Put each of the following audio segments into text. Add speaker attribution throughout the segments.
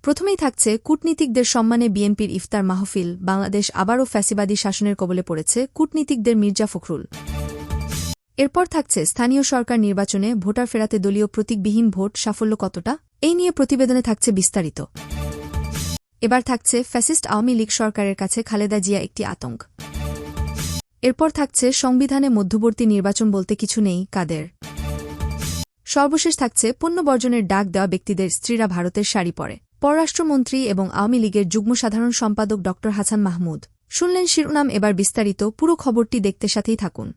Speaker 1: প্রথমেই থাকছে কূটনীতিকদের সম্মানে বিএনপির ইফতার মাহফিল, বাংলাদেশ আবারও ফ্যাসিবাদী শাসনের কবলে পড়েছে, কূটনীতিকদের মির্জা ফখরুল। এরপর থাকছে স্থানীয় সরকার নির্বাচনে ভোটার ফেরাতে দলীয় প্রতীকবিহীন ভোট সাফল্য কতটা, এই নিয়ে প্রতিবেদনে থাকছে বিস্তারিত। এবার থাকছে ফ্যাসিস্ট আওয়ামী লীগ সরকারের কাছে খালেদা জিয়া একটি আতঙ্ক। এরপর থাকছে সংবিধানে মধ্যবর্তী নির্বাচন বলতে কিছু নেই কাদের। সর্বশেষ থাকছে পণ্য বর্জনের ডাক দেওয়া ব্যক্তিদের স্ত্রীরা ভারতের শাড়ি পরে। পররাষ্ট্রমন্ত্রী এবং আওয়ামী লীগের যুগ্ম সাধারণ সম্পাদক ড হাসান মাহমুদ। শুনলেন শিরোনাম, এবার বিস্তারিত। পুরো খবরটি দেখতে সাথেই থাকুন।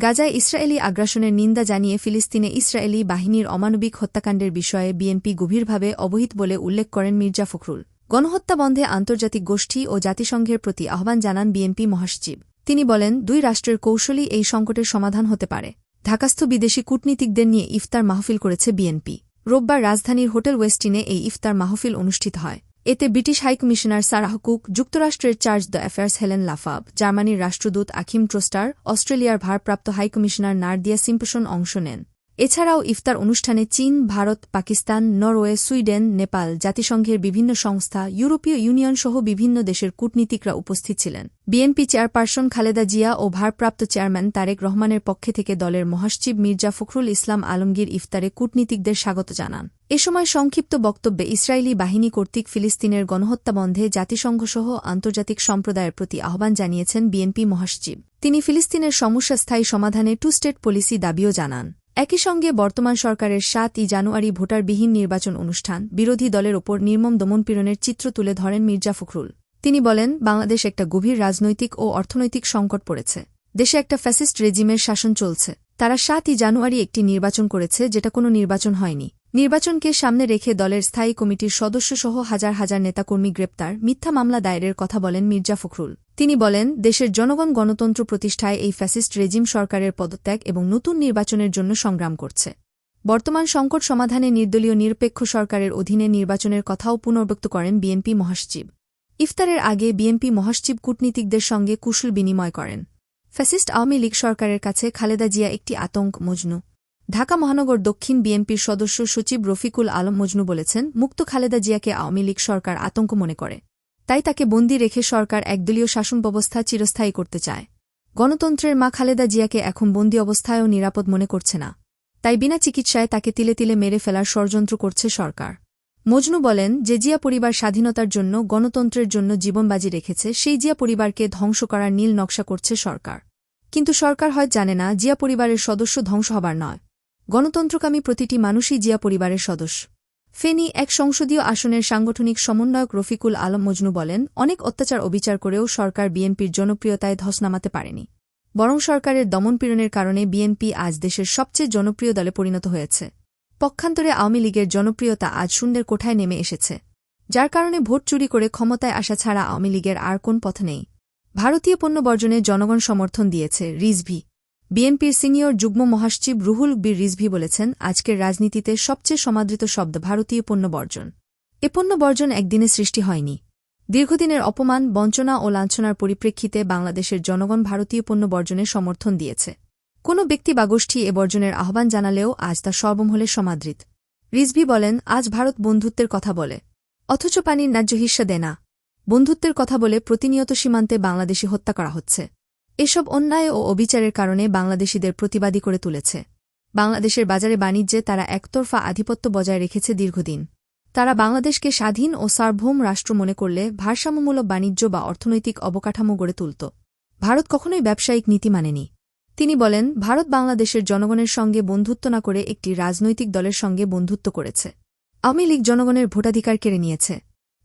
Speaker 1: গাজায় ইসরায়েলি আগ্রাসনের নিন্দা জানিয়ে ফিলিস্তিনে ইসরায়েলি বাহিনীর অমানবিক হত্যাকাণ্ডের বিষয়ে বিএনপি গভীরভাবে অবহিত বলে উল্লেখ করেন মির্জা ফখরুল। গণহত্যা বন্ধে আন্তর্জাতিক গোষ্ঠী ও জাতিসংঘের প্রতি আহ্বান জানান বিএনপি মহাসচিব। তিনি বলেন, দুই রাষ্ট্রের কৌশলই এই সংকটের সমাধান হতে পারে। ঢাকাস্থ বিদেশি কূটনীতিকদের নিয়ে ইফতার মাহফিল করেছে বিএনপি। রোববার রাজধানীর হোটেল ওয়েস্টিনে এই ইফতার মাহফিল অনুষ্ঠিত হয়। এতে ব্রিটিশ হাইকমিশনার সারাহ কুক, যুক্তরাষ্ট্রের চার্জ দ্য অ্যাফেয়ার্স হেলেন লাফাব, জার্মানির রাষ্ট্রদূত আখিম ট্রোস্টার, অস্ট্রেলিয়ার ভারপ্রাপ্ত হাইকমিশনার নার্দিয়া সিম্পসন অংশ নেন। এছাড়াও ইফতার অনুষ্ঠানে চীন, ভারত, পাকিস্তান, নরওয়ে, সুইডেন, নেপাল, জাতিসংঘের বিভিন্ন সংস্থা, ইউরোপীয় ইউনিয়ন সহ বিভিন্ন দেশের কূটনীতিকরা উপস্থিত ছিলেন। বিএনপি চেয়ারপারসন খালেদা জিয়া ও ভারপ্রাপ্ত চেয়ারম্যান তারেক রহমানের পক্ষে থেকে দলের মহাসচিব মির্জা ফখরুল ইসলাম আলমগীর ইফতারে কূটনীতিকদের স্বাগত জানান। এ সময় সংক্ষিপ্ত বক্তব্যে ইসরায়েলি বাহিনী কর্তৃক ফিলিস্তিনের গণহত্যা বন্ধে জাতিসংঘসহ আন্তর্জাতিক সম্প্রদায়ের প্রতি আহ্বান জানিয়েছেন বিএনপি মহাসচিব। তিনি ফিলিস্তিনের সমস্যা স্থায়ী সমাধানে টু স্টেট পলিসি দাবিও জানান। একই সঙ্গে বর্তমান সরকারের ৭ই জানুয়ারি ভোটারবিহীন নির্বাচন অনুষ্ঠান, বিরোধী দলের ওপর নির্মম দমনপীড়নের চিত্র তুলে ধরেন মির্জা ফখরুল। তিনি বলেন, বাংলাদেশ একটা গভীর রাজনৈতিক ও অর্থনৈতিক সংকট পড়েছে। দেশে একটা ফ্যাসিস্ট রেজিমের শাসন চলছে। তারা ৭ই জানুয়ারি একটি নির্বাচন করেছে, যেটা কোনো নির্বাচন হয়নি। নির্বাচনকে সামনে রেখে দলের স্থায়ী কমিটির সদস্যসহ হাজার হাজার নেতাকর্মী গ্রেপ্তার, মিথ্যা মামলা দায়েরের কথা বলেন মির্জা ফখরুল। তিনি বলেন, দেশের জনগণ গণতন্ত্র প্রতিষ্ঠায় এই ফ্যাসিস্ট রেজিম সরকারের পদত্যাগ এবং নতুন নির্বাচনের জন্য সংগ্রাম করছে। বর্তমান সংকট সমাধানে নির্দলীয় নিরপেক্ষ সরকারের অধীনে নির্বাচনের কথাও পুনর্ব্যক্ত করেন বিএনপি মহাসচিব। ইফতারের আগে বিএনপি মহাসচিব কূটনীতিকদের সঙ্গে কুশল বিনিময় করেন। ফ্যাসিস্ট আওয়ামী লীগ সরকারের কাছে খালেদা জিয়া একটি আতঙ্ক। মজনু। ঢাকা মহানগর দক্ষিণ বিএনপির সদস্য সচিব রফিকুল আলম মজনু বলেছেন, মুক্ত খালেদা জিয়াকে আওয়ামী লীগ সরকার আতঙ্ক মনে করে। তাই তাকে বন্দী রেখে সরকার একদলীয় শাসন ব্যবস্থা চিরস্থায়ী করতে চায়। গণতন্ত্রের মা খালেদা জিয়াকে এখন বন্দী অবস্থায়ও নিরাপদ মনে করছে না। তাই বিনা চিকিৎসায় তাকে তিলে তিলে মেরে ফেলার ষড়যন্ত্র করছে সরকার। মজনু বলেন, যে জিয়া পরিবার স্বাধীনতার জন্য, গণতন্ত্রের জন্য জীবন বাজি রেখেছে, সেই জিয়া পরিবারকে ধ্বংস করার নীল নকশা করছে সরকার। কিন্তু সরকার হয়তো জানে না, জিয়া পরিবারের সদস্য ধ্বংস হবার নয়। গণতন্ত্রকামী প্রতিটি মানুষই জিয়া পরিবারের সদস্য। ফেনী ১ সংসদীয় আসনের সাংগঠনিক সমন্বয়ক রফিকুল আলম মজনু বলেন, অনেক অত্যাচার অবিচার করেও সরকার বিএনপির জনপ্রিয়তায় ধস নামাতে পারেনি। বরং সরকারের দমনপীড়নের কারণে বিএনপি আজ দেশের সবচেয়ে জনপ্রিয় দলে পরিণত হয়েছে। পক্ষান্তরে আওয়ামী লীগের জনপ্রিয়তা আজ শূন্যের কোঠায় নেমে এসেছে, যার কারণে ভোট চুরি করে ক্ষমতায় আসা ছাড়া আওয়ামী লীগের আর কোন পথ নেই। ভারতীয় পণ্য বর্জনে জনগণ সমর্থন দিয়েছে। রিজভি। বিএনপির সিনিয়র যুগ্ম মহাসচিব রুহুল বীর রিজভি বলেছেন, আজকের রাজনীতিতে সবচেয়ে সমাদৃত শব্দ ভারতীয় পণ্য বর্জন। এ পণ্য বর্জন একদিনে সৃষ্টি হয়নি। দীর্ঘদিনের অপমান, বঞ্চনা ও লাঞ্ছনার পরিপ্রেক্ষিতে বাংলাদেশের জনগণ ভারতীয় পণ্য বর্জনের সমর্থন দিয়েছে। কোনো ব্যক্তি বা গোষ্ঠী এ বর্জনের আহ্বান জানালেও আজ তা সর্বমহলে সমাদৃত। রিজভি বলেন, আজ ভারত বন্ধুত্বের কথা বলে, অথচ পানির ন্যায্য হিস্যা দেয় না। বন্ধুত্বের কথা বলে প্রতিনিয়ত সীমান্তে বাংলাদেশি হত্যা করা হচ্ছে। এসব অন্যায় ও অবিচারের কারণে বাংলাদেশিদের প্রতিবাদী করে তুলেছে। বাংলাদেশের বাজারে বাণিজ্যে তারা একতরফা আধিপত্য বজায় রেখেছে দীর্ঘদিন। তারা বাংলাদেশকে স্বাধীন ও সার্বভৌম রাষ্ট্র মনে করলে ভারসাম্যমূলক বাণিজ্য বা অর্থনৈতিক অবকাঠামো গড়ে তুলত। ভারত কখনোই ব্যবসায়িক নীতি মানেনি। তিনি বলেন, ভারত বাংলাদেশের জনগণের সঙ্গে বন্ধুত্ব না করে একটি রাজনৈতিক দলের সঙ্গে বন্ধুত্ব করেছে। আওয়ামী লীগ জনগণের ভোটাধিকার কেড়ে নিয়েছে।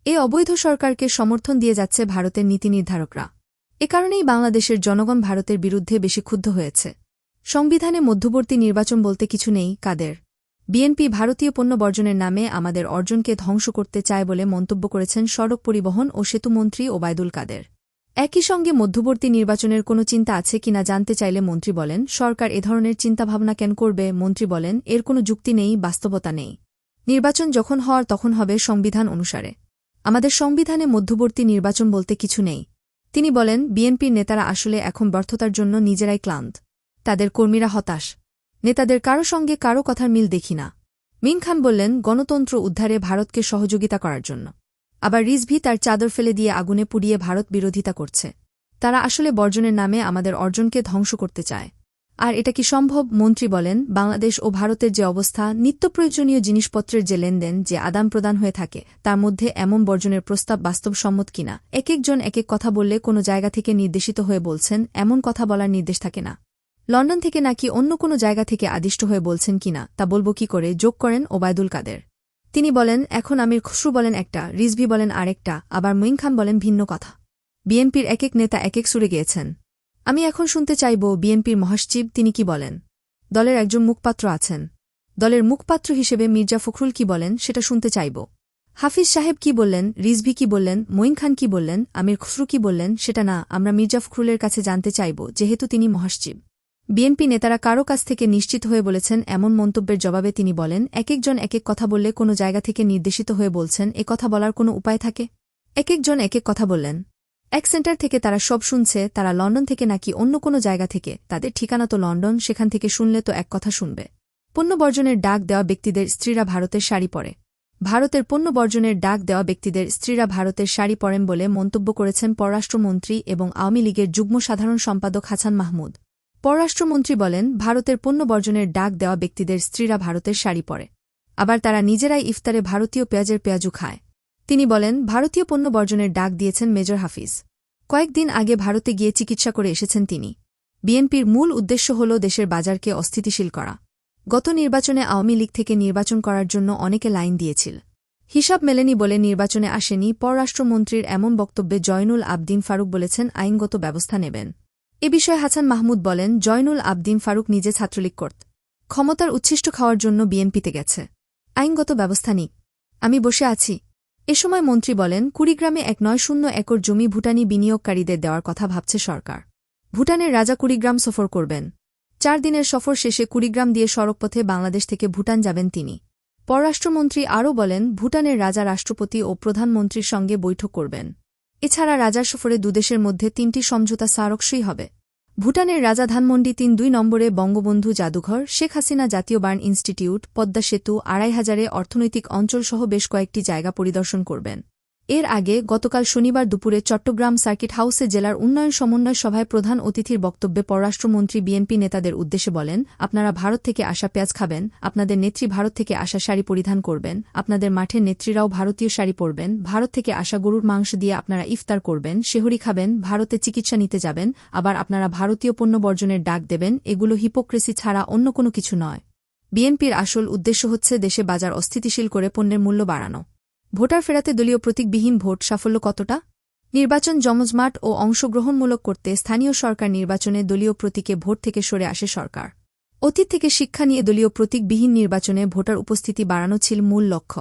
Speaker 1: এ অবৈধ সরকারকে সমর্থন দিয়ে যাচ্ছে ভারতের নীতি নির্ধারকরা। এ কারণেই বাংলাদেশের জনগণ ভারতের বিরুদ্ধে বেশি ক্ষুব্ধ হয়েছে। সংবিধানে মধ্যবর্তী নির্বাচন বলতে কিছু নেই কাদের। বিএনপি ভারতীয় পণ্য বর্জনের নামে আমাদের অর্জনকে ধ্বংস করতে চায় বলে মন্তব্য করেছেন সড়ক পরিবহন ও সেতুমন্ত্রী ওবায়দুল কাদের। একই সঙ্গে মধ্যবর্তী নির্বাচনের কোনো চিন্তা আছে কিনা জানতে চাইলে মন্ত্রী বলেন, সরকার এ ধরনের চিন্তাভাবনা কেন করবে। মন্ত্রী বলেন, এর কোনো যুক্তি নেই, বাস্তবতা নেই। নির্বাচন যখন হওয়ার তখন হবে সংবিধান অনুসারে। আমাদের সংবিধানে মধ্যবর্তী নির্বাচন বলতে কিছু নেই। তিনি বলেন, বিএনপির নেতারা আসলে এখন ব্যর্থতার জন্য নিজেরাই ক্লান্ত। তাদের কর্মীরা হতাশ। নেতাদের কারো সঙ্গে কারো কথার মিল দেখি না। মিং খান বললেন, গণতন্ত্র উদ্ধারে ভারতকে সহযোগিতা করার জন্য। আবার রিজভী তার চাদর ফেলে দিয়ে আগুনে পুড়িয়ে ভারত বিরোধিতা করছে। তারা আসলে বর্জনের নামে আমাদের অর্জনকে ধ্বংস করতে চায়। আর এটা কি সম্ভব? মন্ত্রী বলেন, বাংলাদেশ ও ভারতের যে অবস্থা, নিত্যপ্রয়োজনীয় জিনিসপত্রের যে লেনদেন, যে আদান প্রদান হয়ে থাকে, তার মধ্যে এমন বর্জনের প্রস্তাব বাস্তবসম্মত কিনা। একজন এক কথা বললে কোনো জায়গা থেকে নির্দেশিত হয়ে বলছেন, এমন কথা বলার নির্দেশ থাকে না। লন্ডন থেকে নাকি অন্য কোনো জায়গা থেকে আদিষ্ট হয়ে বলছেন কিনা তা বলব কি করে, যোগ করেন ওবায়দুল কাদের। তিনি বলেন, এখন আমির খসরু বলেন একটা, রিজভী বলেন আরেকটা, আবার মঈন খান বলেন ভিন্ন কথা। বিএনপির এক নেতা এক সুরে গিয়েছেন। আমি এখন শুনতে চাইব বিএনপির মহাসচিব তিনি কি বলেন। দলের একজন মুখপাত্র আছেন, দলের মুখপাত্র হিসেবে মির্জা ফখরুল কি বলেন সেটা শুনতে চাইব। হাফিজ সাহেব কি বললেন, রিজভী কি বললেন, মঈন খান কি বললেন, আমির খসরু কি বললেন, সেটা না, আমরা মির্জা ফখরুলের কাছে জানতে চাইব, যেহেতু তিনি মহাসচিব। বিএনপি নেতারা কারো কাছ থেকে নিশ্চিত হয়ে বলেছেন এমন মন্তব্যের জবাবে তিনি বলেন, একজন এক কথা বললে কোনো জায়গা থেকে নির্দেশিত হয়ে বলছেন, এ কথা বলার কোনো উপায় থাকে? একজন এক কথা বললেন, এক সেন্টার থেকে তারা সব শুনছে, তারা লন্ডন থেকে নাকি অন্য কোনো জায়গা থেকে, তাদের ঠিকানা তো লন্ডন, সেখান থেকে শুনলে তো এক কথা শুনবে। পণ্য বর্জনের ডাক দেওয়া ব্যক্তিদের স্ত্রীরা ভারতের শাড়ি পরে। ভারতের পণ্য বর্জনের ডাক দেওয়া ব্যক্তিদের স্ত্রীরা ভারতের শাড়ি পরেন বলে মন্তব্য করেছেন পররাষ্ট্রমন্ত্রী এবং আওয়ামী লীগের যুগ্ম সাধারণ সম্পাদক হাসান মাহমুদ। পররাষ্ট্রমন্ত্রী বলেন, ভারতের পণ্য বর্জনের ডাক দেওয়া ব্যক্তিদের স্ত্রীরা ভারতের শাড়ি পরে, আবার তারা নিজেরাই ইফতারে ভারতীয় পেঁয়াজের পেঁয়াজু খায়। তিনি বলেন, ভারতীয় পণ্য বর্জনের ডাক দিয়েছেন মেজর হাফিজ। কয়েকদিন আগে ভারতে গিয়ে চিকিৎসা করে এসেছেন তিনি। বিএনপির মূল উদ্দেশ্য হল দেশের বাজারকে অস্থিতিশীল করা। গত নির্বাচনে আওয়ামী লীগ থেকে নির্বাচন করার জন্য অনেকে লাইন দিয়েছিল, হিসাব মেলেনি বলে নির্বাচনে আসেনি। পররাষ্ট্রমন্ত্রীর এমন বক্তব্যে জয়নুল আবদিন ফারুক বলেছেন আইনগত ব্যবস্থা নেবেন। এ বিষয়ে হাসান মাহমুদ বলেন, জয়নুল আবদিন ফারুক নিজে ছাত্রলীগ করত, ক্ষমতার উচ্ছিষ্ট খাওয়ার জন্য বিএনপিতে গেছে, আইনগত ব্যবস্থা নিক, আমি বসে আছি। এ সময় মন্ত্রী বলেন, কুড়িগ্রামে 190 একর জমি ভুটানি বিনিয়োগকারীদের দেওয়ার কথা ভাবছে সরকার। ভুটানের রাজা কুড়িগ্রাম সফর করবেন। 4 দিনের সফর শেষে কুড়িগ্রাম দিয়ে সড়কপথে বাংলাদেশ থেকে ভুটান যাবেন তিনি। পররাষ্ট্রমন্ত্রী আরও বলেন, ভুটানের রাজা রাষ্ট্রপতি ও প্রধানমন্ত্রীর সঙ্গে বৈঠক করবেন। এছাড়া রাজার সফরে দুদেশের মধ্যে 3টি সমঝোতা স্মারকসই হবে। ভুটানের রাজা ধানমন্ডি 3-2 নম্বরে বঙ্গবন্ধু জাদুঘর, শেখ হাসিনা জাতীয় বার্ন ইনস্টিটিউট, পদ্মা সেতু, 2500 অর্থনৈতিক অঞ্চলসহ বেশ কয়েকটি জায়গা পরিদর্শন করবেন। এর আগে গতকাল শনিবার দুপুরে চট্টগ্রাম সার্কিট হাউসে জেলার উন্নয়ন সমন্বয় সভায় প্রধান অতিথির বক্তব্যে পররাষ্ট্রমন্ত্রী বিএনপি নেতাদের উদ্দেশ্যে বলেন, আপনারা ভারত থেকে আসা পেঁয়াজ খাবেন, আপনাদের নেত্রী ভারত থেকে আসা শাড়ি পরিধান করবেন, আপনাদের মাঠের নেত্রীরাও ভারতীয় শাড়ি পরবেন, ভারত থেকে আসা গরুর মাংস দিয়ে আপনারা ইফতার করবেন, সেহরি খাবেন, ভারতে চিকিৎসা নিতে যাবেন, আবার আপনারা ভারতীয় পণ্য বর্জনের ডাক দেবেন। এগুলো হিপোক্রেসি ছাড়া অন্য কোনো কিছু নয়। বিএনপির আসল উদ্দেশ্য হচ্ছে দেশে বাজার অস্থিতিশীল করে পণ্যের মূল্য বাড়ানো। ভোটার ফেরাতে দলীয় প্রতীকবিহীন ভোট সাফল্য কতটা? নির্বাচন জমজমাট ও অংশগ্রহণমূলক করতে স্থানীয় সরকার নির্বাচনে দলীয় প্রতীকে ভোট থেকে সরে আসে সরকার। অতীত থেকে শিক্ষা নিয়ে দলীয় প্রতীকবিহীন নির্বাচনে ভোটার উপস্থিতি বাড়ানো ছিল মূল লক্ষ্য।